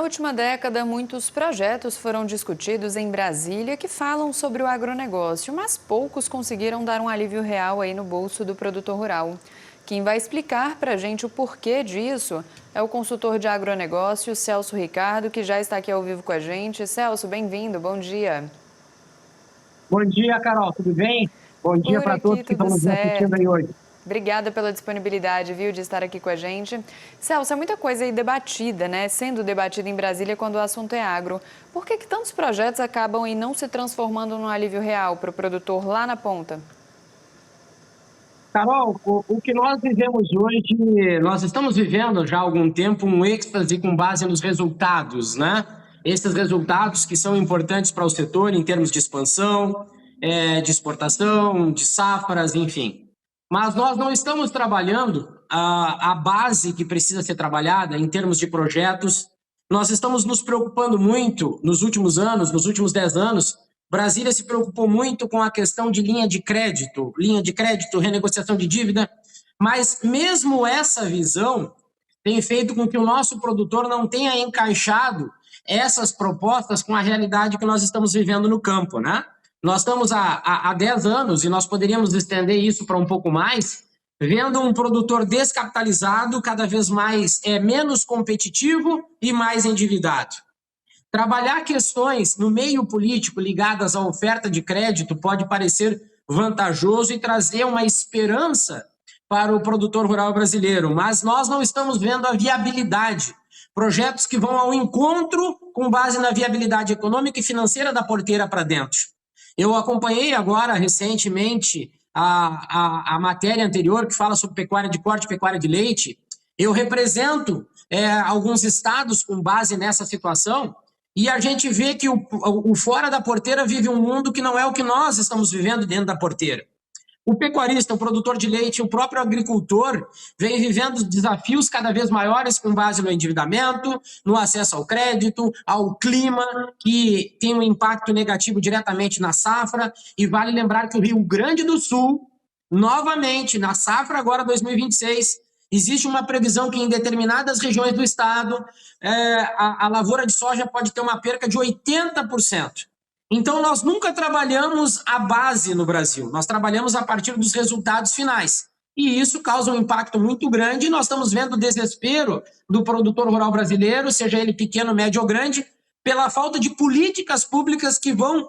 última década, muitos projetos foram discutidos em Brasília que falam sobre o agronegócio, mas poucos conseguiram dar um alívio real aí no bolso do produtor rural. Quem vai explicar para a gente o porquê disso é o consultor de agronegócio, Celso Ricardo, que já está aqui ao vivo com a gente. Celso, bem-vindo, bom dia. Bom dia, Carol, tudo bem? Bom dia para todos que estão nos assistindo aí hoje. Obrigada pela disponibilidade, viu, de estar aqui com a gente. Celso, é muita coisa aí debatida, né? Sendo debatida em Brasília quando o assunto é agro. Por que tantos projetos acabam aí não se transformando num alívio real para o produtor lá na ponta? Carol, o que nós vivemos hoje, nós estamos vivendo já há algum tempo um êxtase com base nos resultados, né? Esses resultados que são importantes para o setor em termos de expansão, de exportação, de safras, enfim. Mas nós não estamos trabalhando a base que precisa ser trabalhada em termos de projetos. Nós estamos nos preocupando muito nos últimos anos, nos últimos 10 anos. Brasília se preocupou muito com a questão de linha de crédito, renegociação de dívida. Mas mesmo essa visão tem feito com que o nosso produtor não tenha encaixado essas propostas com a realidade que nós estamos vivendo no campo, né? Nós estamos há 10 anos, e nós poderíamos estender isso para um pouco mais, vendo um produtor descapitalizado, cada vez mais menos competitivo e mais endividado. Trabalhar questões no meio político ligadas à oferta de crédito pode parecer vantajoso e trazer uma esperança para o produtor rural brasileiro, mas nós não estamos vendo a viabilidade. Projetos que vão ao encontro com base na viabilidade econômica e financeira da porteira para dentro. Eu acompanhei agora, recentemente, a matéria anterior que fala sobre pecuária de corte, pecuária de leite. Eu represento alguns estados com base nessa situação e a gente vê que o fora da porteira vive um mundo que não é o que nós estamos vivendo dentro da porteira. O pecuarista, o produtor de leite, o próprio agricultor vem vivendo desafios cada vez maiores com base no endividamento, no acesso ao crédito, ao clima, que tem um impacto negativo diretamente na safra. E vale lembrar que o Rio Grande do Sul, novamente, na safra agora 2026, existe uma previsão que em determinadas regiões do estado a lavoura de soja pode ter uma perca de 80%. Então, nós nunca trabalhamos a base no Brasil, nós trabalhamos a partir dos resultados finais. E isso causa um impacto muito grande e nós estamos vendo o desespero do produtor rural brasileiro, seja ele pequeno, médio ou grande, pela falta de políticas públicas que vão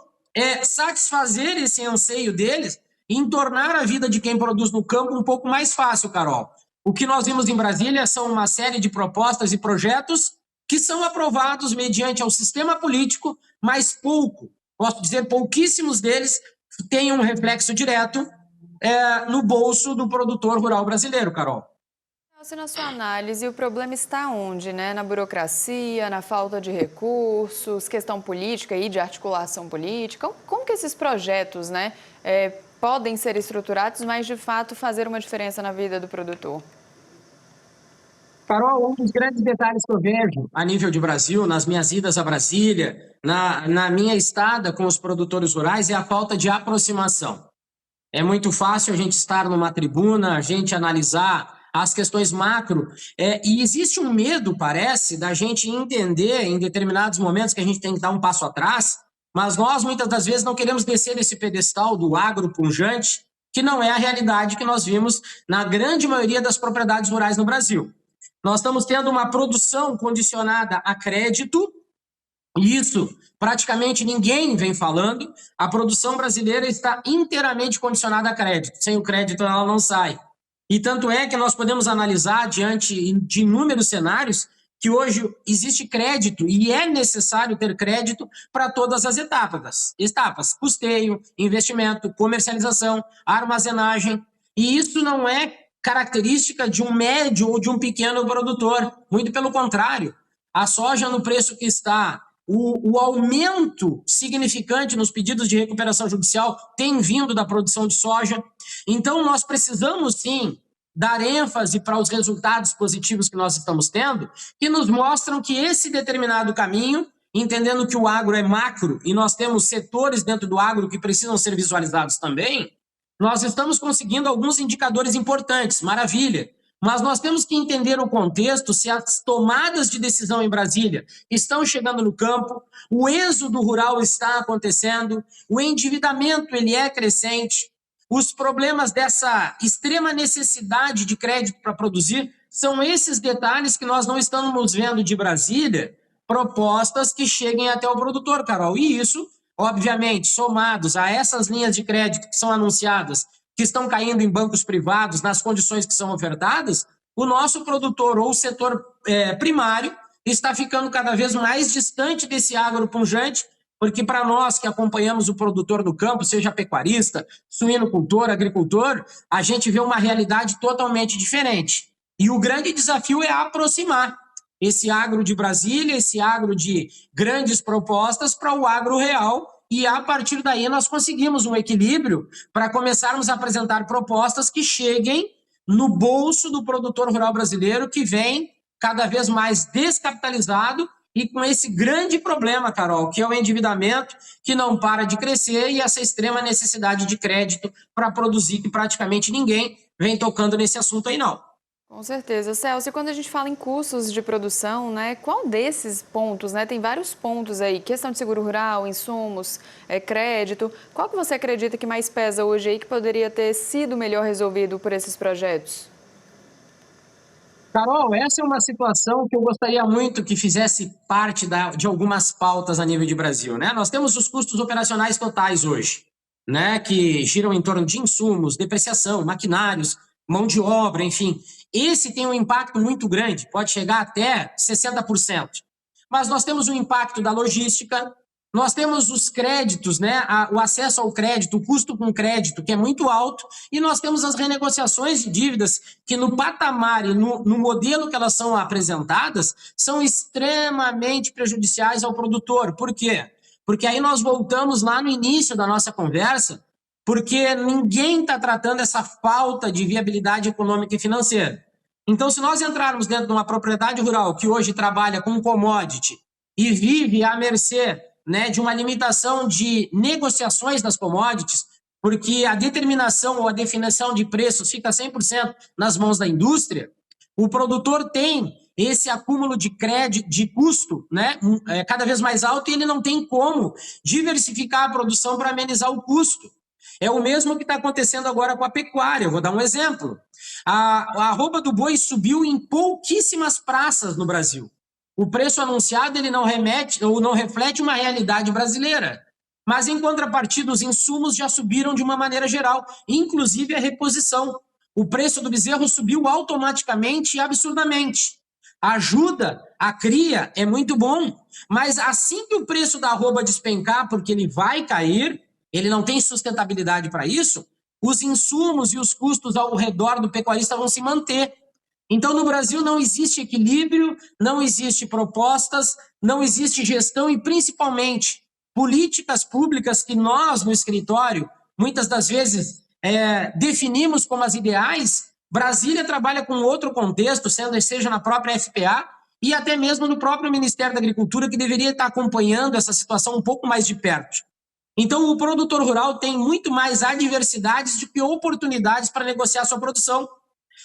satisfazer esse anseio deles em tornar a vida de quem produz no campo um pouco mais fácil, Carol. O que nós vimos em Brasília são uma série de propostas e projetos que são aprovados mediante ao sistema político, mas posso dizer, pouquíssimos deles têm um reflexo direto no bolso do produtor rural brasileiro, Carol. Na sua análise, o problema está onde, né? Na burocracia, na falta de recursos, questão política e de articulação política? Como que esses projetos, né, podem ser estruturados, mas de fato fazer uma diferença na vida do produtor? Carol, um dos grandes detalhes que eu vejo a nível de Brasil, nas minhas idas a Brasília, na minha estada com os produtores rurais, é a falta de aproximação. É muito fácil a gente estar numa tribuna, a gente analisar as questões macro, e existe um medo, parece, da gente entender em determinados momentos que a gente tem que dar um passo atrás, mas nós muitas das vezes não queremos descer nesse pedestal do agro pujante, que não é a realidade que nós vimos na grande maioria das propriedades rurais no Brasil. Nós estamos tendo uma produção condicionada a crédito, e isso praticamente ninguém vem falando. A produção brasileira está inteiramente condicionada a crédito. Sem o crédito ela não sai. E tanto é que nós podemos analisar diante de inúmeros cenários que hoje existe crédito e é necessário ter crédito para todas as etapas. Custeio, investimento, comercialização, armazenagem. E isso não é característica de um médio ou de um pequeno produtor. Muito pelo contrário. A soja no preço que está, o aumento significante nos pedidos de recuperação judicial tem vindo da produção de soja. Então, nós precisamos, sim, dar ênfase para os resultados positivos que nós estamos tendo, que nos mostram que esse determinado caminho, entendendo que o agro é macro e nós temos setores dentro do agro que precisam ser visualizados também, nós estamos conseguindo alguns indicadores importantes, maravilha. Mas nós temos que entender o contexto, se as tomadas de decisão em Brasília estão chegando no campo, o êxodo rural está acontecendo, o endividamento ele é crescente, os problemas dessa extrema necessidade de crédito para produzir, são esses detalhes que nós não estamos vendo de Brasília, propostas que cheguem até o produtor, Carol. E isso, obviamente, somados a essas linhas de crédito que são anunciadas, que estão caindo em bancos privados, nas condições que são ofertadas, o nosso produtor ou o setor primário está ficando cada vez mais distante desse agropunjante, porque para nós que acompanhamos o produtor no campo, seja pecuarista, suinocultor, agricultor, a gente vê uma realidade totalmente diferente. E o grande desafio é aproximar esse agro de Brasília, esse agro de grandes propostas para o agro real, e a partir daí nós conseguimos um equilíbrio para começarmos a apresentar propostas que cheguem no bolso do produtor rural brasileiro, que vem cada vez mais descapitalizado e com esse grande problema, Carol, que é o endividamento que não para de crescer e essa extrema necessidade de crédito para produzir, que praticamente ninguém vem tocando nesse assunto aí, não. Com certeza. Celso, e quando a gente fala em custos de produção, né, qual desses pontos, né, tem vários pontos aí, questão de seguro rural, insumos, crédito, qual que você acredita que mais pesa hoje aí que poderia ter sido melhor resolvido por esses projetos? Carol, essa é uma situação que eu gostaria muito que fizesse parte de algumas pautas a nível de Brasil, né? Nós temos os custos operacionais totais hoje, né, que giram em torno de insumos, depreciação, maquinários, mão de obra, enfim. Esse tem um impacto muito grande, pode chegar até 60%. Mas nós temos o impacto da logística, nós temos os créditos, né, o acesso ao crédito, o custo com crédito, que é muito alto, e nós temos as renegociações de dívidas, que no patamar e no modelo que elas são apresentadas, são extremamente prejudiciais ao produtor. Por quê? Porque aí nós voltamos lá no início da nossa conversa, porque ninguém está tratando essa falta de viabilidade econômica e financeira. Então, se nós entrarmos dentro de uma propriedade rural que hoje trabalha com commodity e vive à mercê, né, de uma limitação de negociações das commodities, porque a determinação ou a definição de preços fica 100% nas mãos da indústria, o produtor tem esse acúmulo de crédito, de custo, né, cada vez mais alto, e ele não tem como diversificar a produção para amenizar o custo. É o mesmo que está acontecendo agora com a pecuária. Eu vou dar um exemplo. A arroba do boi subiu em pouquíssimas praças no Brasil. O preço anunciado ele não remete ou não reflete uma realidade brasileira. Mas, em contrapartida, os insumos já subiram de uma maneira geral, inclusive a reposição. O preço do bezerro subiu automaticamente e absurdamente. A ajuda, a cria é muito bom, mas assim que o preço da arroba despencar, porque ele vai cair, ele não tem sustentabilidade para isso, os insumos e os custos ao redor do pecuarista vão se manter. Então, no Brasil não existe equilíbrio, não existe propostas, não existe gestão e, principalmente, políticas públicas que nós, no escritório, muitas das vezes definimos como as ideais. Brasília trabalha com outro contexto, seja na própria FPA e até mesmo no próprio Ministério da Agricultura, que deveria estar acompanhando essa situação um pouco mais de perto. Então, o produtor rural tem muito mais adversidades do que oportunidades para negociar sua produção.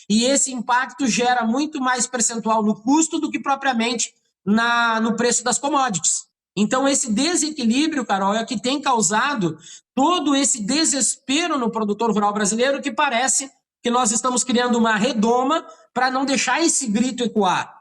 E esse impacto gera muito mais percentual no custo do que propriamente no preço das commodities. Então, esse desequilíbrio, Carol, é o que tem causado todo esse desespero no produtor rural brasileiro, que parece que nós estamos criando uma redoma para não deixar esse grito ecoar.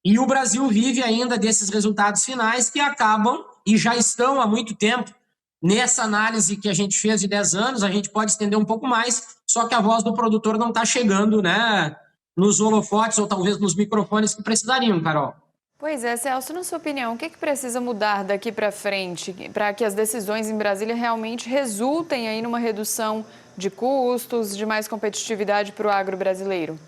E o Brasil vive ainda desses resultados finais que acabam, e já estão há muito tempo, nessa análise que a gente fez de 10 anos, a gente pode estender um pouco mais, só que a voz do produtor não está chegando, né, nos holofotes ou talvez nos microfones que precisariam, Carol. Pois é, Celso, na sua opinião, o que precisa mudar daqui para frente para que as decisões em Brasília realmente resultem aí numa redução de custos, de mais competitividade para o agro brasileiro?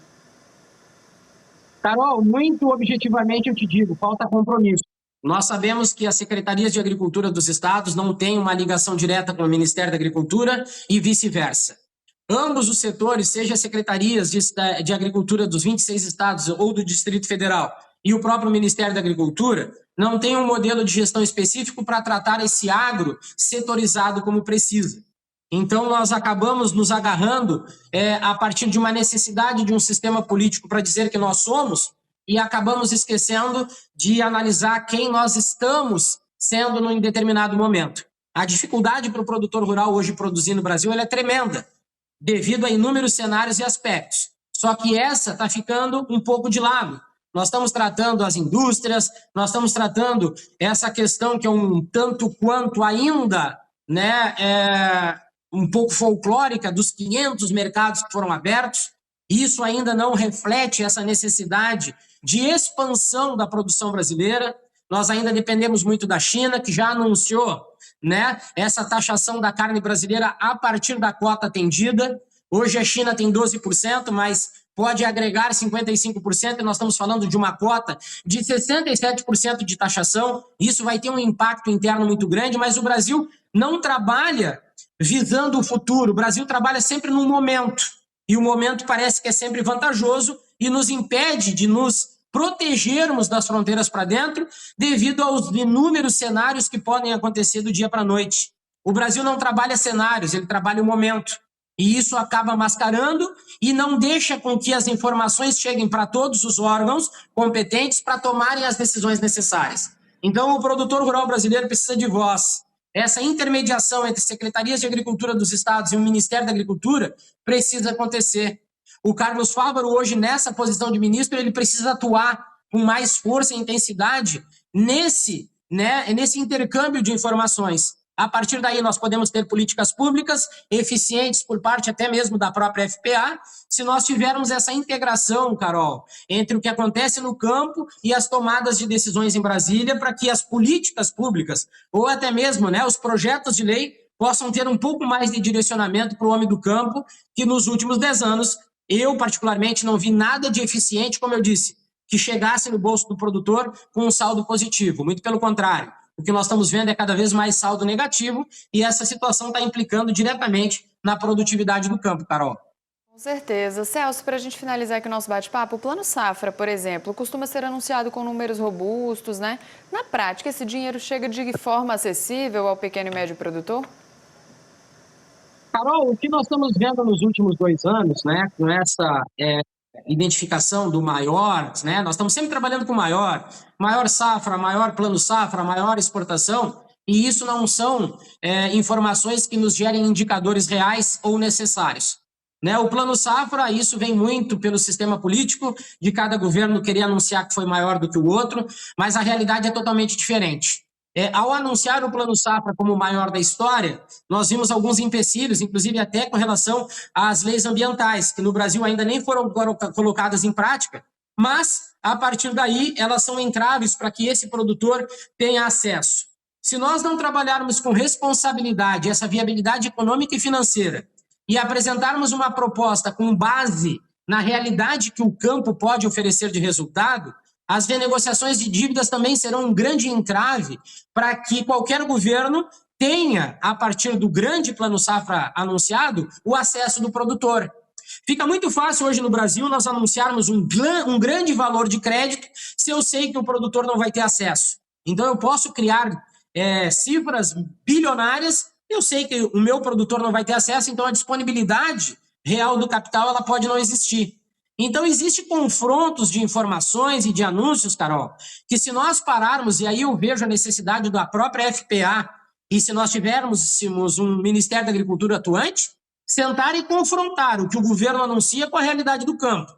Carol, muito objetivamente eu te digo, falta compromisso. Nós sabemos que as secretarias de agricultura dos estados não têm uma ligação direta com o Ministério da Agricultura e vice-versa. Ambos os setores, seja as secretarias de agricultura dos 26 estados ou do Distrito Federal e o próprio Ministério da Agricultura, não têm um modelo de gestão específico para tratar esse agro setorizado como precisa. Então, nós acabamos nos agarrando a partir de uma necessidade de um sistema político para dizer que nós somos e acabamos esquecendo de analisar quem nós estamos sendo num determinado momento. A dificuldade para o produtor rural hoje produzir no Brasil ela é tremenda, devido a inúmeros cenários e aspectos. Só que essa está ficando um pouco de lado. Nós estamos tratando as indústrias, nós estamos tratando essa questão que é um tanto quanto ainda, um pouco folclórica dos 500 mercados que foram abertos. Isso ainda não reflete essa necessidade de expansão da produção brasileira. Nós ainda dependemos muito da China, que já anunciou, essa taxação da carne brasileira a partir da cota atendida. Hoje a China tem 12%, mas pode agregar 55%, e nós estamos falando de uma cota de 67% de taxação. Isso vai ter um impacto interno muito grande, mas o Brasil não trabalha visando o futuro. O Brasil trabalha sempre num momento, e o momento parece que é sempre vantajoso e nos impede de nos protegermos das fronteiras para dentro devido aos inúmeros cenários que podem acontecer do dia para a noite. O Brasil não trabalha cenários, ele trabalha o momento. E isso acaba mascarando e não deixa com que as informações cheguem para todos os órgãos competentes para tomarem as decisões necessárias. Então, o produtor rural brasileiro precisa de voz. Essa intermediação entre secretarias de agricultura dos estados e o Ministério da Agricultura precisa acontecer. O Carlos Fávaro, hoje, nessa posição de ministro, ele precisa atuar com mais força e intensidade nesse intercâmbio de informações. A partir daí, nós podemos ter políticas públicas eficientes por parte até mesmo da própria FPA, se nós tivermos essa integração, Carol, entre o que acontece no campo e as tomadas de decisões em Brasília, para que as políticas públicas, ou até mesmo os projetos de lei, possam ter um pouco mais de direcionamento para o homem do campo, que nos últimos 10 anos, eu particularmente não vi nada de eficiente, como eu disse, que chegasse no bolso do produtor com um saldo positivo, muito pelo contrário. O que nós estamos vendo é cada vez mais saldo negativo e essa situação está implicando diretamente na produtividade do campo, Carol. Com certeza. Celso, para a gente finalizar aqui o nosso bate-papo, o Plano Safra, por exemplo, costuma ser anunciado com números robustos, Na prática, esse dinheiro chega de forma acessível ao pequeno e médio produtor? Carol, o que nós estamos vendo nos últimos 2 anos, com essa identificação do maior, nós estamos sempre trabalhando com maior safra, maior plano safra, maior exportação, e isso não são informações que nos gerem indicadores reais ou necessários. O plano safra, isso vem muito pelo sistema político, de cada governo querer anunciar que foi maior do que o outro, mas a realidade é totalmente diferente. Ao anunciar o Plano Safra como o maior da história, nós vimos alguns empecilhos, inclusive até com relação às leis ambientais, que no Brasil ainda nem foram colocadas em prática, mas, a partir daí, elas são entraves para que esse produtor tenha acesso. Se nós não trabalharmos com responsabilidade, essa viabilidade econômica e financeira, e apresentarmos uma proposta com base na realidade que o campo pode oferecer de resultado, as renegociações de dívidas também serão um grande entrave para que qualquer governo tenha, a partir do grande Plano Safra anunciado, o acesso do produtor. Fica muito fácil hoje no Brasil nós anunciarmos um grande valor de crédito se eu sei que o produtor não vai ter acesso. Então eu posso criar cifras bilionárias, eu sei que o meu produtor não vai ter acesso, então a disponibilidade real do capital ela pode não existir. Então, existem confrontos de informações e de anúncios, Carol, que se nós pararmos, e aí eu vejo a necessidade da própria FPA, e se nós tivéssemos um Ministério da Agricultura atuante, sentar e confrontar o que o governo anuncia com a realidade do campo.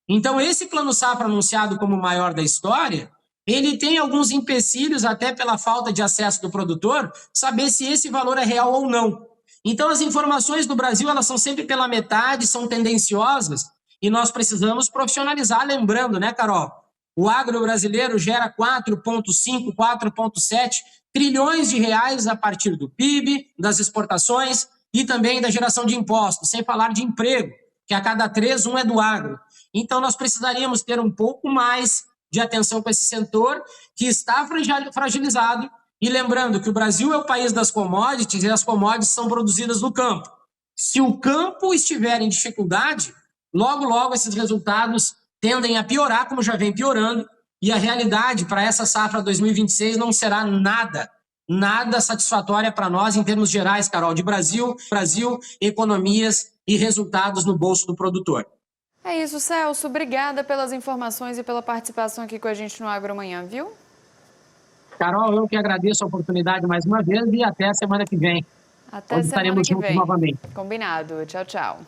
Então, esse Plano Safra anunciado como o maior da história, ele tem alguns empecilhos, até pela falta de acesso do produtor, saber se esse valor é real ou não. Então, as informações do Brasil, elas são sempre pela metade, são tendenciosas, e nós precisamos profissionalizar, lembrando, Carol? O agro brasileiro gera 4,5, 4,7 trilhões de reais a partir do PIB, das exportações e também da geração de impostos, sem falar de emprego, que a cada 3, 1 é do agro. Então, nós precisaríamos ter um pouco mais de atenção com esse setor que está fragilizado. E lembrando que o Brasil é o país das commodities e as commodities são produzidas no campo. Se o campo estiver em dificuldade, logo, logo esses resultados tendem a piorar, como já vem piorando, e a realidade para essa safra 2026 não será nada nada satisfatória para nós em termos gerais, Carol, de Brasil, economias e resultados no bolso do produtor. É isso, Celso. Obrigada pelas informações e pela participação aqui com a gente no Agro Amanhã, viu? Carol, eu que agradeço a oportunidade mais uma vez e até a semana que vem, Até onde semana estaremos que juntos vem. novamente. Combinado. Tchau, tchau.